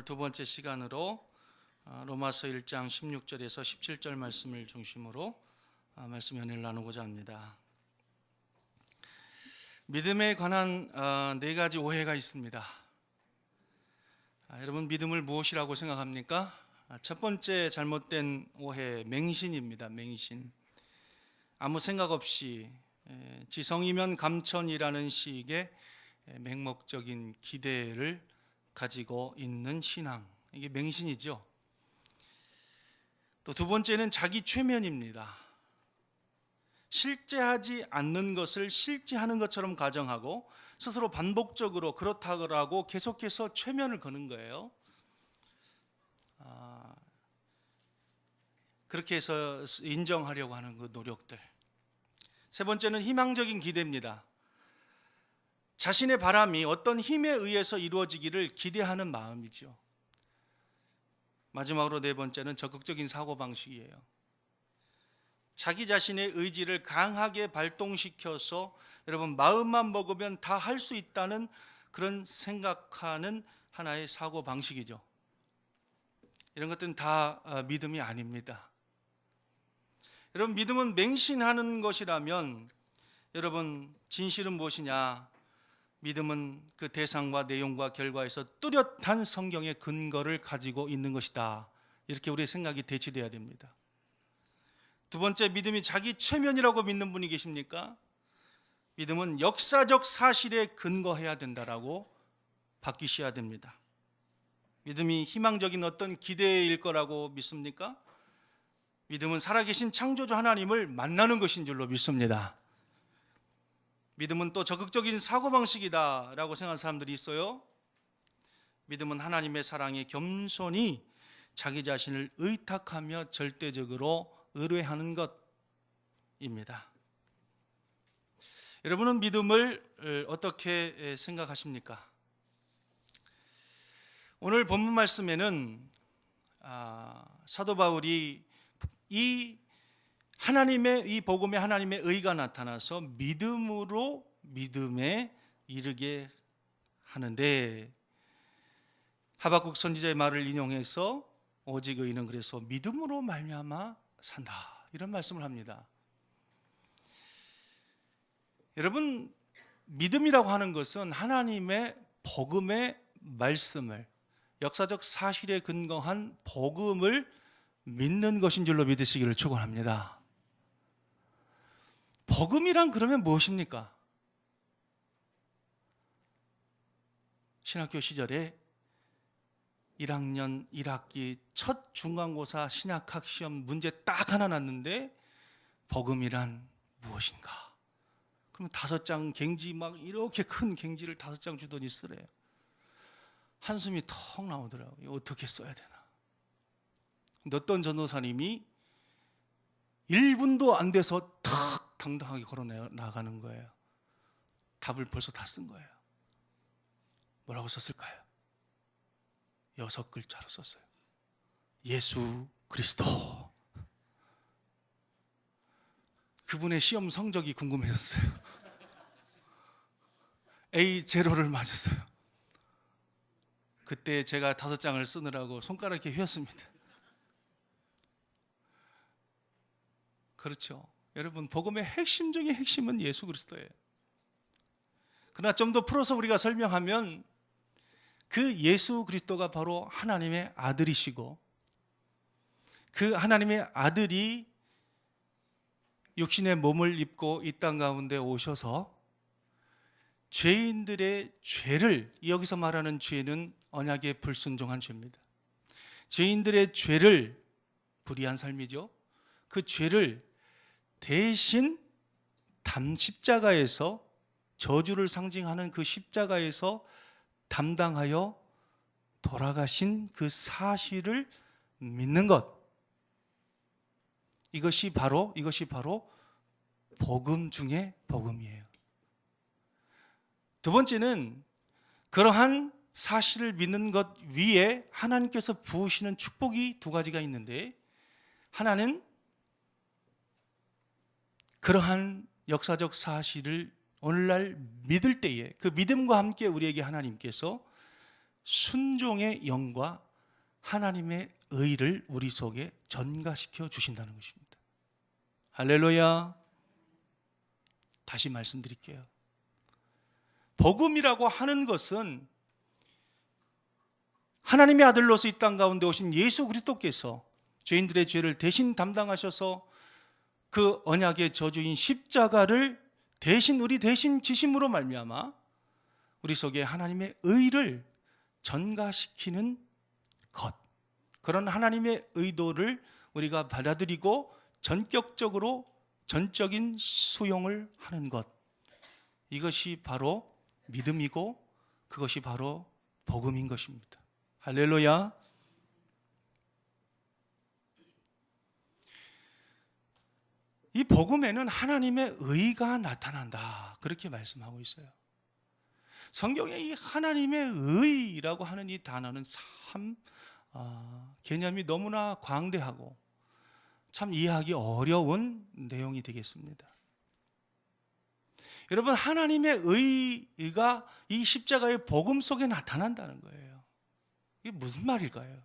두 번째 시간으로 로마서 1장 16절에서 17절 말씀을 중심으로 말씀 연회를 나누고자 합니다. 믿음에 관한 네 가지 오해가 있습니다. 여러분, 믿음을 무엇이라고 생각합니까? 첫 번째 잘못된 오해, 맹신입니다. 맹신. 아무 생각 없이 지성이면 감천이라는 식의 맹목적인 기대를 가지고 있는 신앙, 이게 맹신이죠. 또 두 번째는 자기 최면입니다. 실제하지 않는 것을 실제하는 것처럼 가정하고 스스로 반복적으로 그렇다고 계속해서 최면을 거는 거예요. 그렇게 해서 인정하려고 하는 그 노력들. 세 번째는 희망적인 기대입니다. 자신의 바람이 어떤 힘에 의해서 이루어지기를 기대하는 마음이죠. 마지막으로 네 번째는 적극적인 사고방식이에요. 자기 자신의 의지를 강하게 발동시켜서 여러분, 마음만 먹으면 다 할 수 있다는 그런 생각하는 하나의 사고방식이죠. 이런 것들은 다 믿음이 아닙니다. 여러분, 믿음은 맹신하는 것이라면 여러분, 진실은 무엇이냐? 믿음은 그 대상과 내용과 결과에서 뚜렷한 성경의 근거를 가지고 있는 것이다. 이렇게 우리의 생각이 대치돼야 됩니다. 두 번째, 믿음이 자기 최면이라고 믿는 분이 계십니까? 믿음은 역사적 사실에 근거해야 된다라고 바뀌셔야 됩니다. 믿음이 희망적인 어떤 기대일 거라고 믿습니까? 믿음은 살아계신 창조주 하나님을 만나는 것인 줄로 믿습니다. 믿음은 또 적극적인 사고방식이다 라고 생각하는 사람들이 있어요. 믿음은 하나님의 사랑에 겸손히 자기 자신을 의탁하며 절대적으로 의뢰하는 것입니다. 여러분은 믿음을 어떻게 생각하십니까? 오늘 본문 말씀에는 사도 바울이 이 복음에 하나님의 의가 나타나서 믿음으로 믿음에 이르게 하는데, 하박국 선지자의 말을 인용해서 오직 의인은 그래서 믿음으로 말미암아 산다, 이런 말씀을 합니다. 여러분, 믿음이라고 하는 것은 하나님의 복음의 말씀을, 역사적 사실에 근거한 복음을 믿는 것인 줄로 믿으시기를 축원합니다. 복음이란 그러면 무엇입니까? 신학교 시절에 1학년 1학기 첫 중간고사 신약학 시험 문제 딱 하나 났는데 복음이란 무엇인가? 그럼 5장 갱지, 막 이렇게 큰 갱지를 5장 주더니 쓰래요. 한숨이 턱 나오더라고요. 어떻게 써야 되나? 근데 어떤 전도사님이 1분도 안 돼서 탁 당당하게 걸어 나가는 거예요. 답을 벌써 다 쓴 거예요. 뭐라고 썼을까요? 6글자로 썼어요. 예수 그리스도. 그분의 시험 성적이 궁금해졌어요. A0를 맞았어요. 그때 제가 5장을 쓰느라고 손가락에 휘었습니다. 그렇죠. 여러분, 복음의 핵심 중에 핵심은 예수 그리스도예요. 그러나 좀 더 풀어서 우리가 설명하면 그 예수 그리스도가 바로 하나님의 아들이시고, 그 하나님의 아들이 육신의 몸을 입고 이 땅 가운데 오셔서 죄인들의 죄를, 여기서 말하는 죄는 언약에 불순종한 죄입니다. 죄인들의 죄를, 불의한 삶이죠. 그 죄를 대신 십자가에서, 저주를 상징하는 그 십자가에서 담당하여 돌아가신 그 사실을 믿는 것, 이것이 바로 복음 중에 복음이에요. 두 번째는 그러한 사실을 믿는 것 위에 하나님께서 부으시는 축복이 2가지가 있는데, 하나는 그러한 역사적 사실을 오늘날 믿을 때에 그 믿음과 함께 우리에게 하나님께서 순종의 영과 하나님의 의를 우리 속에 전가시켜 주신다는 것입니다. 할렐루야. 다시 말씀드릴게요. 복음이라고 하는 것은 하나님의 아들로서 이 땅 가운데 오신 예수 그리스도께서 죄인들의 죄를 대신 담당하셔서 그 언약의 저주인 십자가를 우리 대신 지심으로 말미암아 우리 속에 하나님의 의를 전가시키는 것, 그런 하나님의 의도를 우리가 받아들이고 전적인 수용을 하는 것, 이것이 바로 믿음이고 그것이 바로 복음인 것입니다. 할렐루야. 이 복음에는 하나님의 의가 나타난다, 그렇게 말씀하고 있어요. 성경에 이 하나님의 의라고 하는 이 단어는 참 개념이 너무나 광대하고 참 이해하기 어려운 내용이 되겠습니다. 여러분, 하나님의 의가 이 십자가의 복음 속에 나타난다는 거예요. 이게 무슨 말일까요?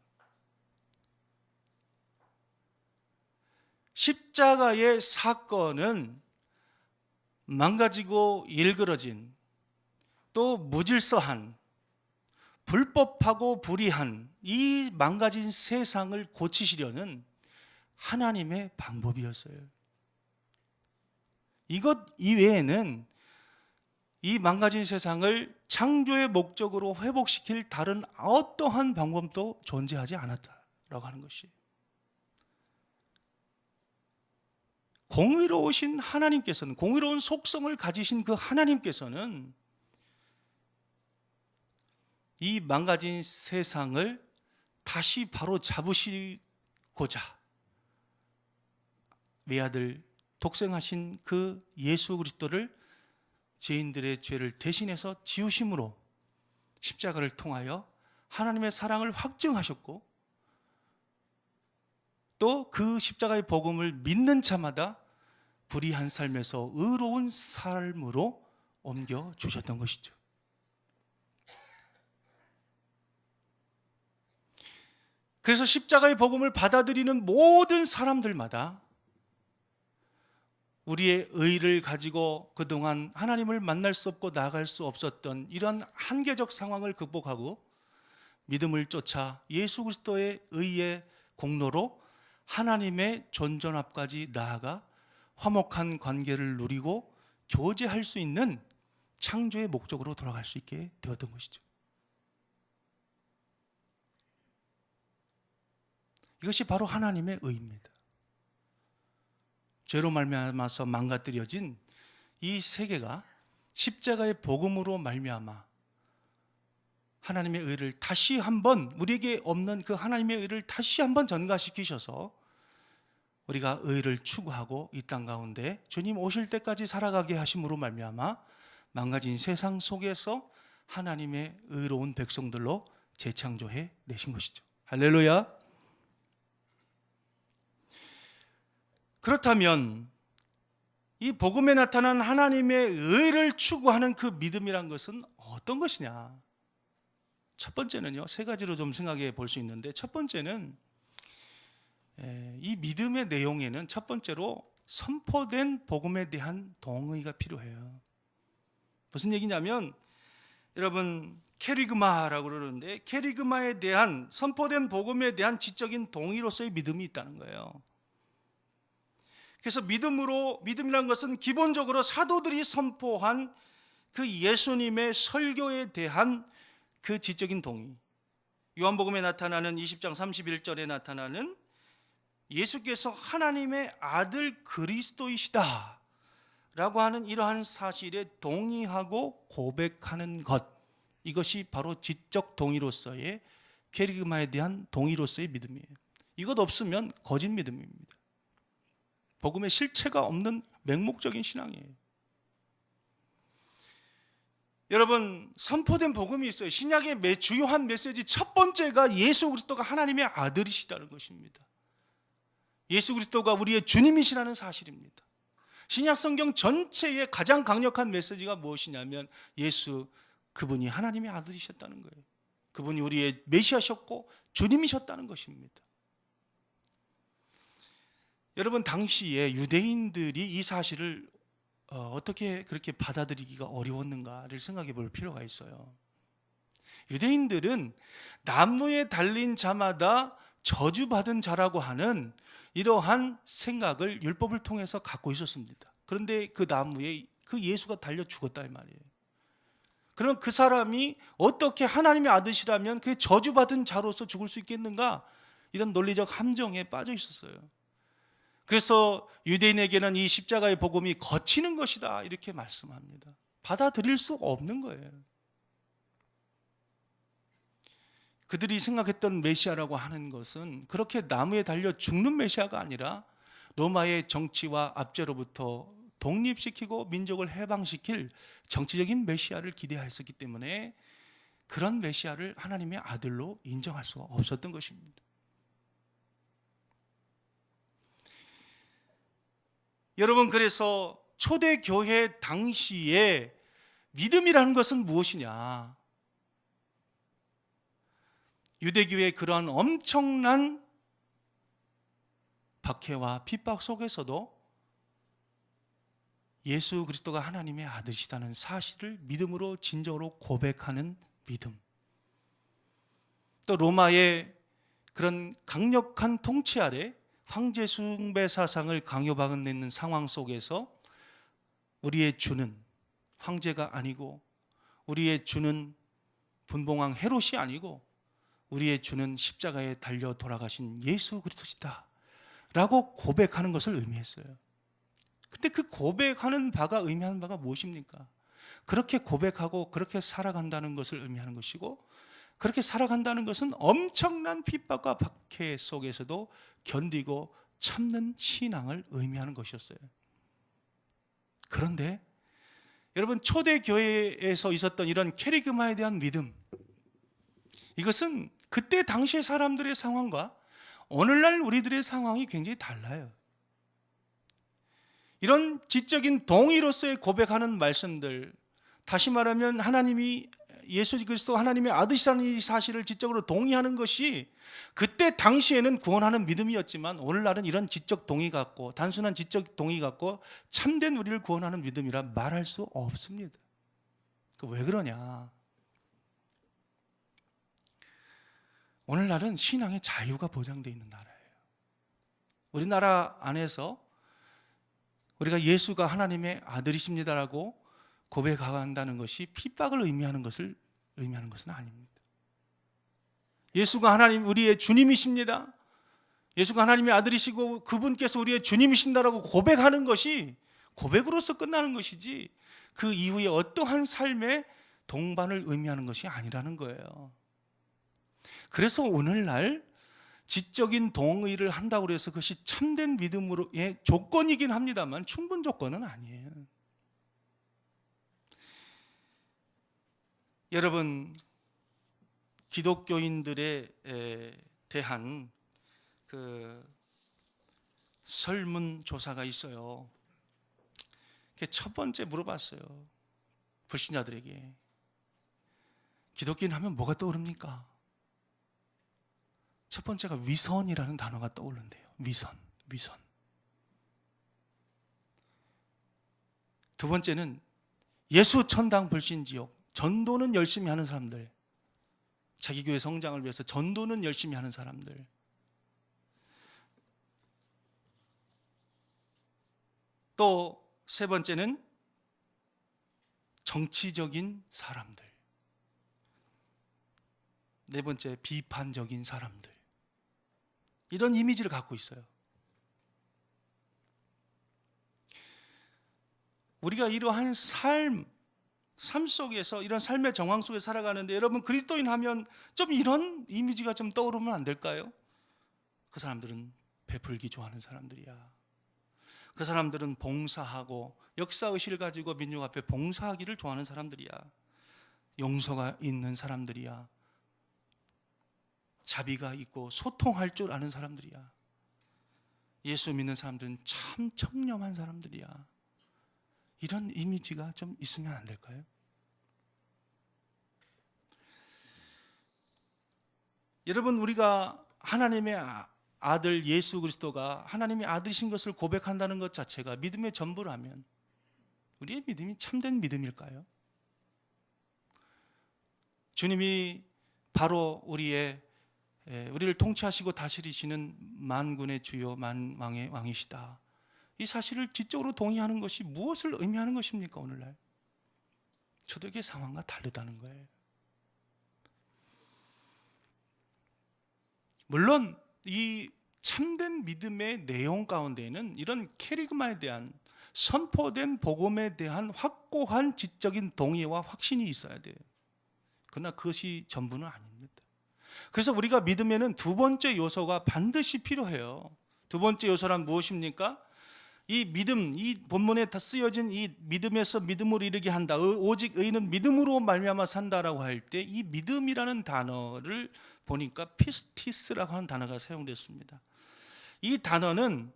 십자가의 사건은 망가지고 일그러진, 또 무질서한, 불법하고 불의한 이 망가진 세상을 고치시려는 하나님의 방법이었어요. 이것 이외에는 이 망가진 세상을 창조의 목적으로 회복시킬 다른 어떠한 방법도 존재하지 않았다라고 하는 것이, 공의로우신 하나님께서는, 공의로운 속성을 가지신 그 하나님께서는 이 망가진 세상을 다시 바로 잡으시고자 외아들 독생하신 그 예수 그리스도를 죄인들의 죄를 대신해서 지으심으로 십자가를 통하여 하나님의 사랑을 확증하셨고, 또 그 십자가의 복음을 믿는 자마다 불의한 삶에서 의로운 삶으로 옮겨주셨던 것이죠. 그래서 십자가의 복음을 받아들이는 모든 사람들마다 우리의 의를 가지고 그동안 하나님을 만날 수 없고 나아갈 수 없었던 이런 한계적 상황을 극복하고 믿음을 쫓아 예수 그리스도의 의의 공로로 하나님의 존전합까지 나아가 화목한 관계를 누리고 교제할 수 있는 창조의 목적으로 돌아갈 수 있게 되었던 것이죠. 이것이 바로 하나님의 의입니다. 죄로 말미암아서 망가뜨려진 이 세계가 십자가의 복음으로 말미암아 하나님의 의를 다시 한번, 우리에게 없는 그 하나님의 의를 다시 한번 전가시키셔서 우리가 의를 추구하고 이 땅 가운데 주님 오실 때까지 살아가게 하심으로 말미암아 망가진 세상 속에서 하나님의 의로운 백성들로 재창조해 내신 것이죠. 할렐루야. 그렇다면 이 복음에 나타난 하나님의 의를 추구하는 그 믿음이란 것은 어떤 것이냐? 첫 번째는요, 세 가지로 좀 생각해 볼 수 있는데, 첫 번째는 이 믿음의 내용에는 첫 번째로 선포된 복음에 대한 동의가 필요해요. 무슨 얘기냐면, 여러분 캐리그마라고 그러는데, 캐리그마에 대한, 선포된 복음에 대한 지적인 동의로서의 믿음이 있다는 거예요. 그래서 믿음이라는 것은 기본적으로 사도들이 선포한 그 예수님의 설교에 대한 그 지적인 동의. 요한복음에 나타나는 20장 31절에 나타나는 예수께서 하나님의 아들 그리스도이시다 라고 하는 이러한 사실에 동의하고 고백하는 것, 이것이 바로 지적 동의로서의, 캐리그마에 대한 동의로서의 믿음이에요. 이것 없으면 거짓 믿음입니다. 복음의 실체가 없는 맹목적인 신앙이에요. 여러분, 선포된 복음이 있어요. 신약의 주요한 메시지 첫 번째가 예수 그리스도가 하나님의 아들이시다는 것입니다. 예수 그리스도가 우리의 주님이시라는 사실입니다. 신약 성경 전체의 가장 강력한 메시지가 무엇이냐면 예수, 그분이 하나님의 아들이셨다는 거예요. 그분이 우리의 메시아셨고 주님이셨다는 것입니다. 여러분, 당시에 유대인들이 이 사실을 어떻게 그렇게 받아들이기가 어려웠는가를 생각해 볼 필요가 있어요. 유대인들은 나무에 달린 자마다 저주받은 자라고 하는 이러한 생각을 율법을 통해서 갖고 있었습니다. 그런데 그 나무에 그 예수가 달려 죽었다 이 말이에요. 그럼 그 사람이 어떻게 하나님의 아들이라면 그 저주받은 자로서 죽을 수 있겠는가? 이런 논리적 함정에 빠져 있었어요. 그래서 유대인에게는 이 십자가의 복음이 거치는 것이다 이렇게 말씀합니다. 받아들일 수 없는 거예요. 그들이 생각했던 메시아라고 하는 것은 그렇게 나무에 달려 죽는 메시아가 아니라 로마의 정치와 압제로부터 독립시키고 민족을 해방시킬 정치적인 메시아를 기대하였기 때문에 그런 메시아를 하나님의 아들로 인정할 수가 없었던 것입니다. 여러분, 그래서 초대교회 당시에 믿음이라는 것은 무엇이냐? 유대교의 그러한 엄청난 박해와 핍박 속에서도 예수 그리스도가 하나님의 아들이시다는 사실을 믿음으로 진정으로 고백하는 믿음, 또 로마의 그런 강력한 통치 아래 황제 숭배 사상을 강요받는 상황 속에서 우리의 주는 황제가 아니고, 우리의 주는 분봉왕 헤롯이 아니고, 우리의 주는 십자가에 달려 돌아가신 예수 그리스도시다 라고 고백하는 것을 의미했어요. 근데 그 고백하는 바가 의미하는 바가 무엇입니까? 그렇게 고백하고 그렇게 살아간다는 것을 의미하는 것이고, 그렇게 살아간다는 것은 엄청난 핍박과 박해 속에서도 견디고 참는 신앙을 의미하는 것이었어요. 그런데 여러분, 초대교회에서 있었던 이런 캐리그마에 대한 믿음, 이것은 그때 당시의 사람들의 상황과 오늘날 우리들의 상황이 굉장히 달라요. 이런 지적인 동의로서의 고백하는 말씀들, 다시 말하면 하나님이 예수 그리스도 하나님의 아들이라는 이 사실을 지적으로 동의하는 것이 그때 당시에는 구원하는 믿음이었지만, 오늘날은 이런 지적 동의 갖고, 단순한 지적 동의 갖고 참된 우리를 구원하는 믿음이라 말할 수 없습니다. 왜 그러냐? 오늘날은 신앙의 자유가 보장되어 있는 나라예요. 우리나라 안에서 우리가 예수가 하나님의 아들이십니다라고 고백한다는 것이 핍박을 의미하는 것은 아닙니다. 예수가 하나님 우리의 주님이십니다, 예수가 하나님의 아들이시고 그분께서 우리의 주님이신다라고 고백하는 것이 고백으로서 끝나는 것이지, 그 이후에 어떠한 삶의 동반을 의미하는 것이 아니라는 거예요. 그래서 오늘날 지적인 동의를 한다고 해서 그것이 참된 믿음으로의 조건이긴 합니다만 충분 조건은 아니에요. 여러분, 기독교인들에 대한 그 설문조사가 있어요. 첫 번째 물어봤어요. 불신자들에게 기독교인 하면 뭐가 떠오릅니까? 첫 번째가 위선이라는 단어가 떠오른대요. 위선. 두 번째는 예수 천당 불신 지옥, 전도는 열심히 하는 사람들, 자기 교회 성장을 위해서 전도는 열심히 하는 사람들. 또 세 번째는 정치적인 사람들. 네 번째, 비판적인 사람들. 이런 이미지를 갖고 있어요. 우리가 이러한 삶 속에서, 이런 삶의 정황 속에 살아가는데, 여러분, 그리스도인 하면 좀 이런 이미지가 좀 떠오르면 안 될까요? 그 사람들은 베풀기 좋아하는 사람들이야. 그 사람들은 봉사하고 역사의식을 가지고 민족 앞에 봉사하기를 좋아하는 사람들이야. 용서가 있는 사람들이야. 자비가 있고 소통할 줄 아는 사람들이야. 예수 믿는 사람들은 참 청렴한 사람들이야. 이런 이미지가 좀 있으면 안 될까요? 여러분, 우리가 하나님의 아들 예수 그리스도가 하나님의 아들이신 것을 고백한다는 것 자체가 믿음의 전부라면 우리의 믿음이 참된 믿음일까요? 주님이 바로 우리를 통치하시고 다스리시는 만군의 주요 만왕의 왕이시다, 이 사실을 지적으로 동의하는 것이 무엇을 의미하는 것입니까? 오늘날 초대교회 상황과 다르다는 거예요. 물론 이 참된 믿음의 내용 가운데에는 이런 캐리그마에 대한, 선포된 복음에 대한 확고한 지적인 동의와 확신이 있어야 돼요. 그러나 그것이 전부는 아닙니다. 그래서 우리가 믿음에는 두 번째 요소가 반드시 필요해요. 두 번째 요소란 무엇입니까? 이 믿음, 이 본문에 다 쓰여진 이 믿음에서 믿음으로 이르게 한다, 오직 의인은 믿음으로 말미암아 산다라고 할 때 이 믿음이라는 단어를 보니까 피스티스라고 하는 단어가 사용됐습니다. 이 단어는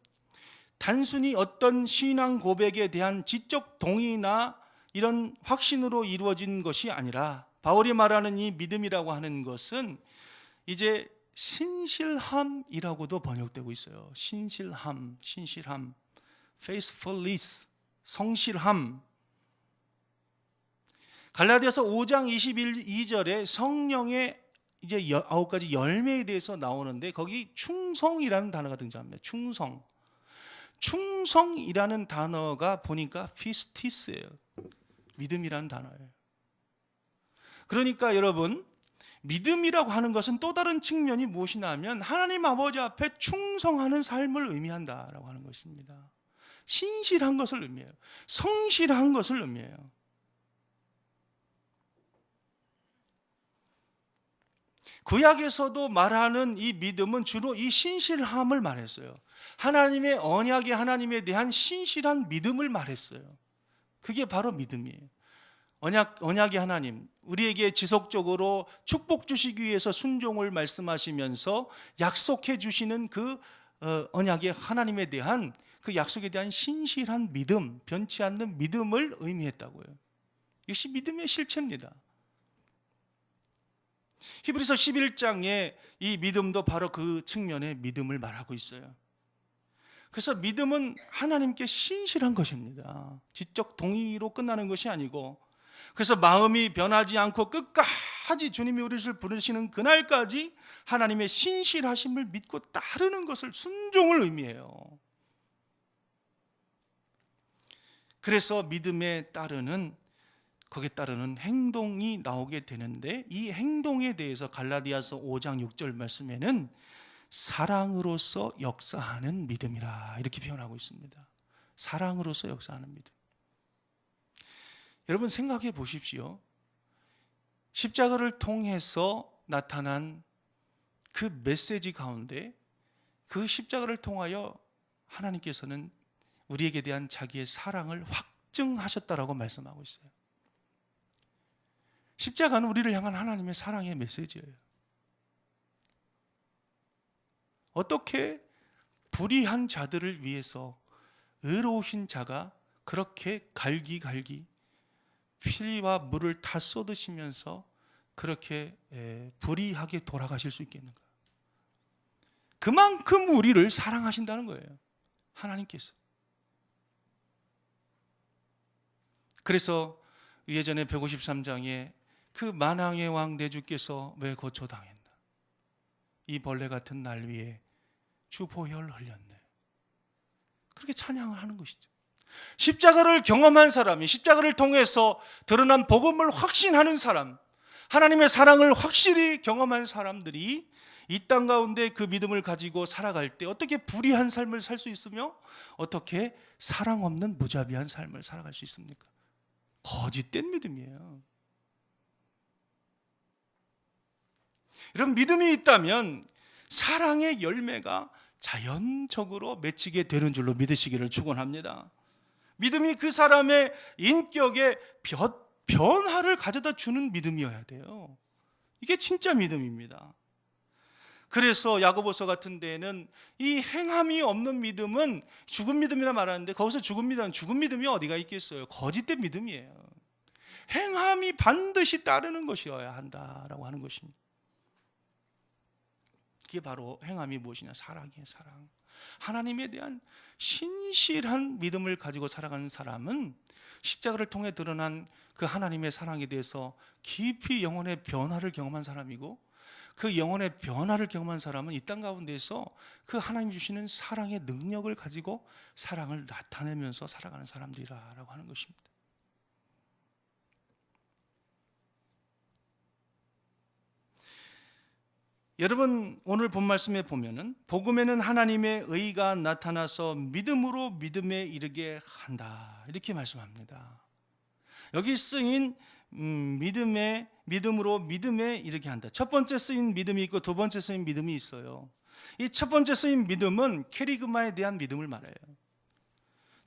단순히 어떤 신앙 고백에 대한 지적 동의나 이런 확신으로 이루어진 것이 아니라, 바울이 말하는 이 믿음이라고 하는 것은 이제 신실함이라고도 번역되고 있어요. 신실함, faithfulness, 성실함. 갈라디아서 5장 22절에 성령의 이제 9가지 열매에 대해서 나오는데 거기 충성이라는 단어가 등장합니다. 충성이라는 단어가 보니까 피스티스예요. 믿음이라는 단어예요. 그러니까 여러분, 믿음이라고 하는 것은 또 다른 측면이 무엇이냐 하면 하나님 아버지 앞에 충성하는 삶을 의미한다라고 하는 것입니다. 신실한 것을 의미해요. 성실한 것을 의미해요. 구약에서도 말하는 이 믿음은 주로 이 신실함을 말했어요. 하나님의 언약의 하나님에 대한 신실한 믿음을 말했어요. 그게 바로 믿음이에요. 언약의 하나님, 우리에게 지속적으로 축복 주시기 위해서 순종을 말씀하시면서 약속해 주시는 그 언약의 하나님에 대한 그 약속에 대한 신실한 믿음, 변치 않는 믿음을 의미했다고요. 이것이 믿음의 실체입니다. 히브리서 11장에 이 믿음도 바로 그 측면의 믿음을 말하고 있어요. 그래서 믿음은 하나님께 신실한 것입니다. 지적 동의로 끝나는 것이 아니고, 그래서 마음이 변하지 않고 끝까지 주님이 우리를 부르시는 그날까지 하나님의 신실하심을 믿고 따르는 것을, 순종을 의미해요. 그래서 믿음에 따르는, 거기에 따르는 행동이 나오게 되는데, 이 행동에 대해서 갈라디아서 5장 6절 말씀에는 사랑으로서 역사하는 믿음이라 이렇게 표현하고 있습니다. 사랑으로서 역사하는 믿음. 여러분 생각해 보십시오. 십자가를 통해서 나타난 그 메시지 가운데, 그 십자가를 통하여 하나님께서는 우리에게 대한 자기의 사랑을 확증하셨다라고 말씀하고 있어요. 십자가는 우리를 향한 하나님의 사랑의 메시지예요. 어떻게 불의한 자들을 위해서 의로우신 자가 그렇게 갈기갈기 피와 물을 다 쏟으시면서 그렇게 불의하게 돌아가실 수 있겠는가? 그만큼 우리를 사랑하신다는 거예요, 하나님께서. 그래서 예전에 153장에 그 만왕의 왕 내 주께서 왜 고초당했나? 이 벌레 같은 날 위에 주 보혈 흘렸네. 그렇게 찬양을 하는 것이죠. 십자가를 경험한 사람이, 십자가를 통해서 드러난 복음을 확신하는 사람, 하나님의 사랑을 확실히 경험한 사람들이 이 땅 가운데 그 믿음을 가지고 살아갈 때 어떻게 불의한 삶을 살 수 있으며 어떻게 사랑 없는 무자비한 삶을 살아갈 수 있습니까? 거짓된 믿음이에요. 이런 믿음이 있다면 사랑의 열매가 자연적으로 맺히게 되는 줄로 믿으시기를 축원합니다. 믿음이 그 사람의 인격에 변화를 가져다 주는 믿음이어야 돼요. 이게 진짜 믿음입니다. 그래서 야고보서 같은 데에는 이 행함이 없는 믿음은 죽은 믿음이라 말하는데, 거기서 죽은 믿음이 어디가 있겠어요? 거짓된 믿음이에요. 행함이 반드시 따르는 것이어야 한다라고 하는 것입니다. 그게 바로 행함이 무엇이냐? 사랑이에요. 사랑. 하나님에 대한 신실한 믿음을 가지고 살아가는 사람은 십자가를 통해 드러난 그 하나님의 사랑에 대해서 깊이 영혼의 변화를 경험한 사람이고, 그 영혼의 변화를 경험한 사람은 이 땅 가운데서 그 하나님 주시는 사랑의 능력을 가지고 사랑을 나타내면서 살아가는 사람들이라고 하는 것입니다. 여러분, 오늘 본 말씀에 보면은 복음에는 하나님의 의가 나타나서 믿음으로 믿음에 이르게 한다, 이렇게 말씀합니다. 여기 쓰인 믿음으로 믿음에 이르게 한다. 첫 번째 쓰인 믿음이 있고 두 번째 쓰인 믿음이 있어요. 이 첫 번째 쓰인 믿음은 케리그마에 대한 믿음을 말해요.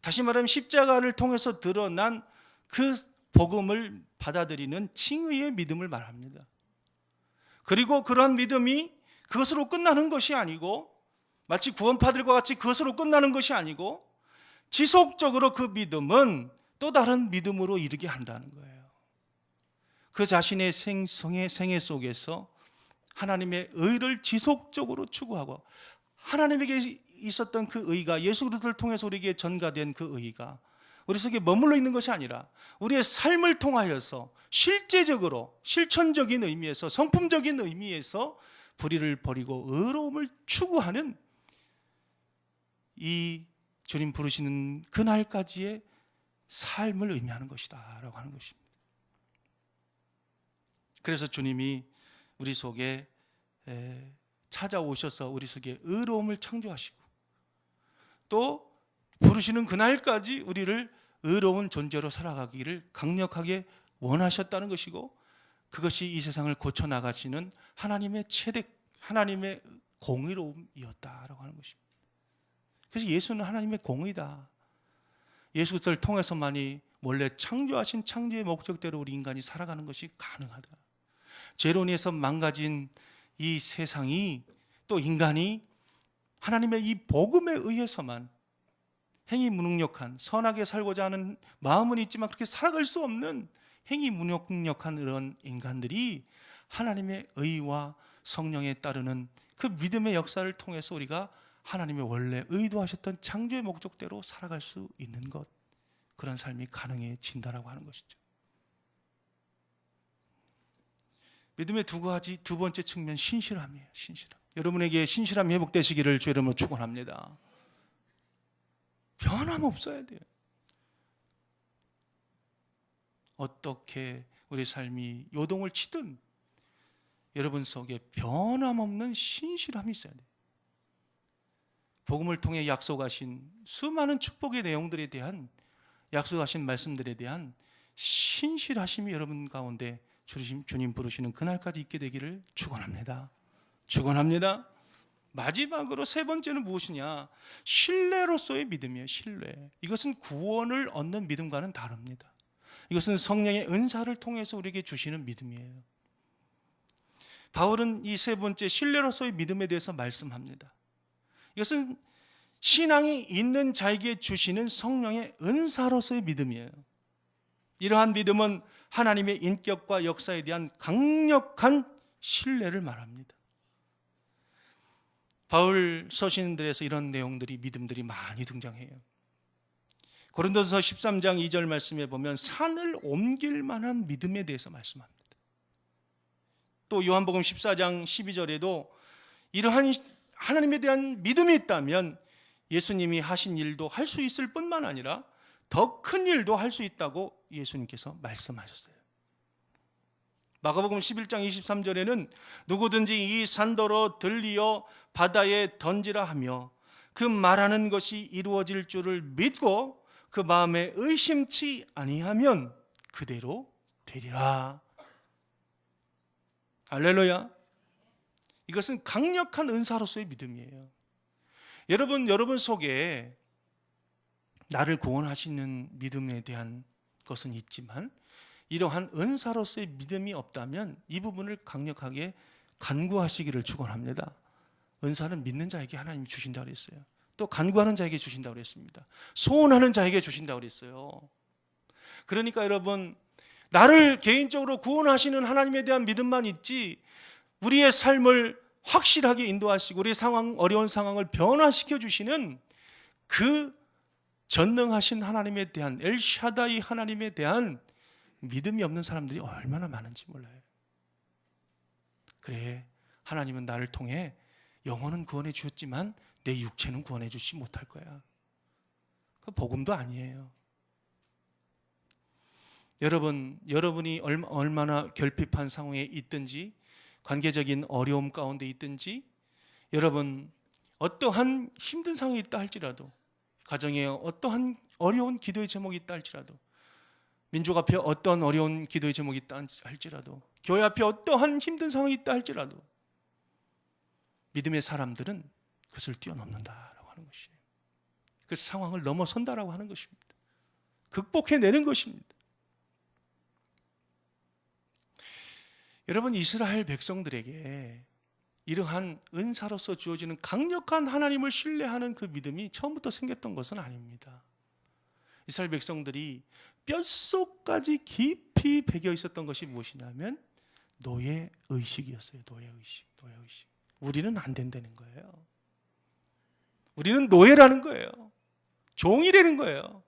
다시 말하면 십자가를 통해서 드러난 그 복음을 받아들이는 칭의의 믿음을 말합니다. 그리고 그러한 믿음이 그것으로 끝나는 것이 아니고, 마치 구원파들과 같이 그것으로 끝나는 것이 아니고, 지속적으로 그 믿음은 또 다른 믿음으로 이르게 한다는 거예요. 그 자신의 생애 속에서 하나님의 의를 지속적으로 추구하고, 하나님에게 있었던 그 의가, 예수 그리스도를 통해서 우리에게 전가된 그 의가 우리 속에 머물러 있는 것이 아니라 우리의 삶을 통하여서 실제적으로 실천적인 의미에서, 성품적인 의미에서 불의를 버리고 의로움을 추구하는 이 주님 부르시는 그날까지의 삶을 의미하는 것이다 라고 하는 것입니다. 그래서 주님이 우리 속에 찾아오셔서 우리 속에 의로움을 창조하시고, 또 부르시는 그날까지 우리를 의로운 존재로 살아가기를 강력하게 원하셨다는 것이고, 그것이 이 세상을 고쳐나가시는 하나님의 체득, 하나님의 공의로움이었다라고 하는 것입니다. 그래서 예수는 하나님의 공의다. 예수 그리스도를 통해서만이 원래 창조하신 창조의 목적대로 우리 인간이 살아가는 것이 가능하다. 죄로 인해서 망가진 이 세상이, 또 인간이 하나님의 이 복음에 의해서만 행위 무능력한, 선하게 살고자 하는 마음은 있지만 그렇게 살아갈 수 없는 행위 무능력한 이런 인간들이 하나님의 의와 성령에 따르는 그 믿음의 역사를 통해서 우리가 하나님의 원래 의도하셨던 창조의 목적대로 살아갈 수 있는 것, 그런 삶이 가능해진다라고 하는 것이죠. 믿음의 두 번째 측면, 신실함이에요. 신실함. 여러분에게 신실함이 회복되시기를 주의 이름으로 축원합니다. 변함없어야 돼요. 어떻게 우리 삶이 요동을 치든 여러분 속에 변함없는 신실함이 있어야 돼요. 복음을 통해 약속하신 수많은 축복의 내용들에 대한, 약속하신 말씀들에 대한 신실하심이 여러분 가운데 주님 부르시는 그날까지 있게 되기를 축원합니다. 축원합니다. 마지막으로 세 번째는 무엇이냐? 신뢰로서의 믿음이에요. 신뢰. 이것은 구원을 얻는 믿음과는 다릅니다. 이것은 성령의 은사를 통해서 우리에게 주시는 믿음이에요. 바울은 이 세 번째 신뢰로서의 믿음에 대해서 말씀합니다. 이것은 신앙이 있는 자에게 주시는 성령의 은사로서의 믿음이에요. 이러한 믿음은 하나님의 인격과 역사에 대한 강력한 신뢰를 말합니다. 바울 서신들에서 이런 내용들이, 믿음들이 많이 등장해요. 고린도서 13장 2절 말씀에 보면 산을 옮길 만한 믿음에 대해서 말씀합니다. 또 요한복음 14장 12절에도 이러한 하나님에 대한 믿음이 있다면 예수님이 하신 일도 할 수 있을 뿐만 아니라 더 큰 일도 할 수 있다고 예수님께서 말씀하셨어요. 마가복음 11장 23절에는 누구든지 이 산더러 들리어 바다에 던지라 하며 그 말하는 것이 이루어질 줄을 믿고 그 마음에 의심치 아니하면 그대로 되리라. 할렐루야. 이것은 강력한 은사로서의 믿음이에요. 여러분 속에 나를 구원하시는 믿음에 대한 것은 있지만 이러한 은사로서의 믿음이 없다면 이 부분을 강력하게 간구하시기를 축원합니다. 은사는 믿는 자에게 하나님이 주신다고 그랬어요. 또 간구하는 자에게 주신다고 그랬습니다. 소원하는 자에게 주신다고 그랬어요. 그러니까 여러분, 나를 개인적으로 구원하시는 하나님에 대한 믿음만 있지 우리의 삶을 확실하게 인도하시고 우리의 어려운 상황을 변화시켜 주시는 그 전능하신 하나님에 대한, 엘샤다이 하나님에 대한 믿음이 없는 사람들이 얼마나 많은지 몰라요. 그래, 하나님은 나를 통해 영혼은 구원해 주었지만 내 육체는 구원해 주지 못할 거야. 그 복음도 아니에요. 여러분이 얼마나 결핍한 상황에 있든지, 관계적인 어려움 가운데 있든지, 여러분 어떠한 힘든 상황이 있다 할지라도, 가정에 어떠한 어려운 기도의 제목이 있다 할지라도, 민족 앞에 어떤 어려운 기도의 제목이 있다 할지라도, 교회 앞에 어떠한 힘든 상황이 있다 할지라도 믿음의 사람들은 그것을 뛰어넘는다라고 하는 것이에요. 그 상황을 넘어선다라고 하는 것입니다. 극복해내는 것입니다. 여러분, 이스라엘 백성들에게 이러한 은사로서 주어지는 강력한 하나님을 신뢰하는 그 믿음이 처음부터 생겼던 것은 아닙니다. 이스라엘 백성들이 뼛속까지 깊이 배겨 있었던 것이 무엇이냐면 노예의식이었어요. 노예의식. 우리는 안 된다는 거예요. 우리는 노예라는 거예요. 종이라는 거예요.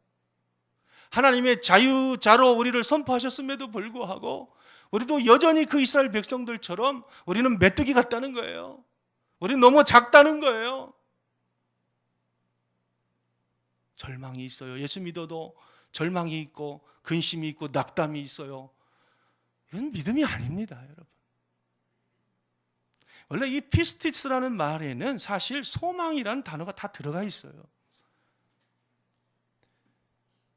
하나님의 자유자로 우리를 선포하셨음에도 불구하고 우리도 여전히 그 이스라엘 백성들처럼 우리는 메뚜기 같다는 거예요. 우리는 너무 작다는 거예요. 절망이 있어요. 예수 믿어도 절망이 있고 근심이 있고 낙담이 있어요. 이건 믿음이 아닙니다, 여러분. 원래 이 피스티스라는 말에는 사실 소망이라는 단어가 다 들어가 있어요.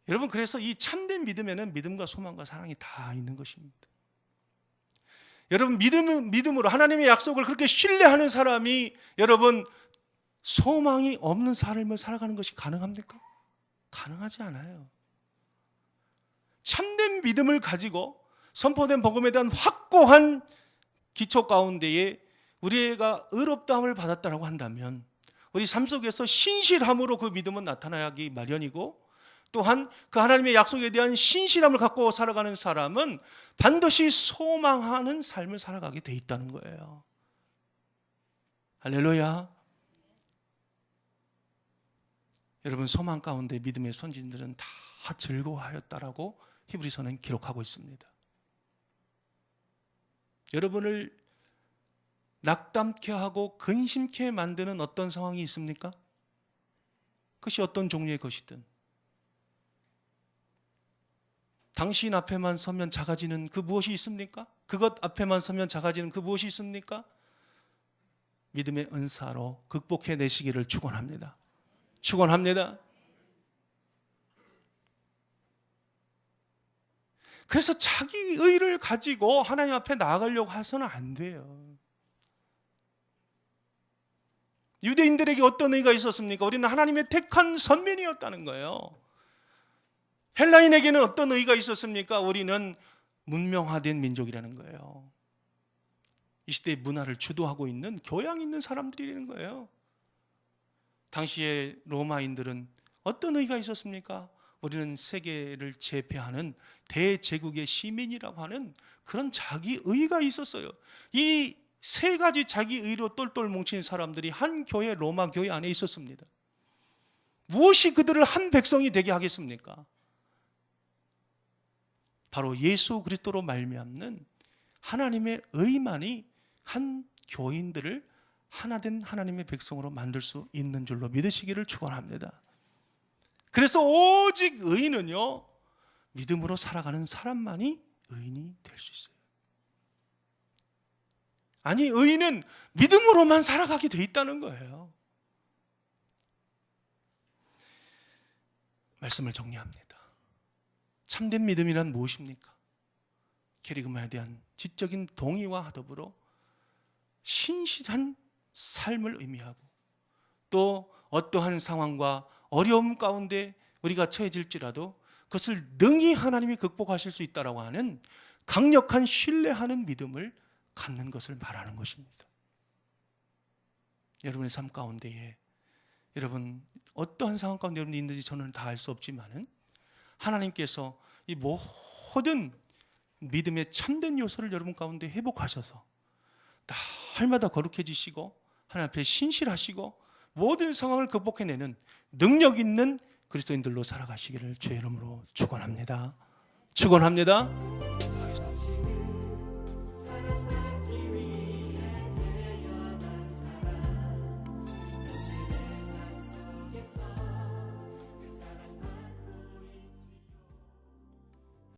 여러분, 그래서 이 참된 믿음에는 믿음과 소망과 사랑이 다 있는 것입니다. 여러분, 믿음으로 하나님의 약속을 그렇게 신뢰하는 사람이 여러분 소망이 없는 삶을 살아가는 것이 가능합니까? 가능하지 않아요. 참된 믿음을 가지고 선포된 복음에 대한 확고한 기초 가운데에 우리가 의롭다함을 받았다고 한다면 우리 삶 속에서 신실함으로 그 믿음은 나타나기 마련이고, 또한 그 하나님의 약속에 대한 신실함을 갖고 살아가는 사람은 반드시 소망하는 삶을 살아가게 돼 있다는 거예요. 할렐루야. 여러분, 소망 가운데 믿음의 선진들은 다 즐거워하였다라고 히브리서는 기록하고 있습니다. 여러분을 낙담케 하고 근심케 만드는 어떤 상황이 있습니까? 그것이 어떤 종류의 것이든 당신 앞에만 서면 작아지는 그 무엇이 있습니까? 그것 앞에만 서면 작아지는 그 무엇이 있습니까? 믿음의 은사로 극복해내시기를 축원합니다. 축원합니다. 그래서 자기 의를 가지고 하나님 앞에 나아가려고 해서는 안 돼요. 유대인들에게 어떤 의가 있었습니까? 우리는 하나님의 택한 선민이었다는 거예요. 헬라인에게는 어떤 의가 있었습니까? 우리는 문명화된 민족이라는 거예요. 이 시대의 문화를 주도하고 있는 교양 있는 사람들이라는 거예요. 당시에 로마인들은 어떤 의가 있었습니까? 우리는 세계를 제패하는 대제국의 시민이라고 하는 그런 자기 의가 있었어요. 이 세 가지 자기 의로 똘똘 뭉친 사람들이 한 교회, 로마 교회 안에 있었습니다. 무엇이 그들을 한 백성이 되게 하겠습니까? 바로 예수 그리스도로 말미암는 하나님의 의만이 한 교인들을 하나된 하나님의 백성으로 만들 수 있는 줄로 믿으시기를 축원합니다. 그래서 오직 의인은요, 믿음으로 살아가는 사람만이 의인이 될 수 있어요. 아니, 의인은 믿음으로만 살아가게 돼 있다는 거예요. 말씀을 정리합니다. 참된 믿음이란 무엇입니까? 캐리그마에 대한 지적인 동의와 더불어 신실한 삶을 의미하고, 또 어떠한 상황과 어려움 가운데 우리가 처해질지라도 그것을 능히 하나님이 극복하실 수 있다라고 하는 강력한 신뢰하는 믿음을 갖는 것을 말하는 것입니다. 여러분의 삶 가운데에 여러분 어떠한 상황 가운데 여러분이 있는지 저는 다 알 수 없지만은 하나님께서 이 모든 믿음의 참된 요소를 여러분 가운데 회복하셔서 다 날마다 거룩해지시고 하나님 앞에 신실하시고 모든 상황을 극복해내는 능력 있는 그리스도인들로 살아가시기를 주의 이름으로 축원합니다. 축원합니다.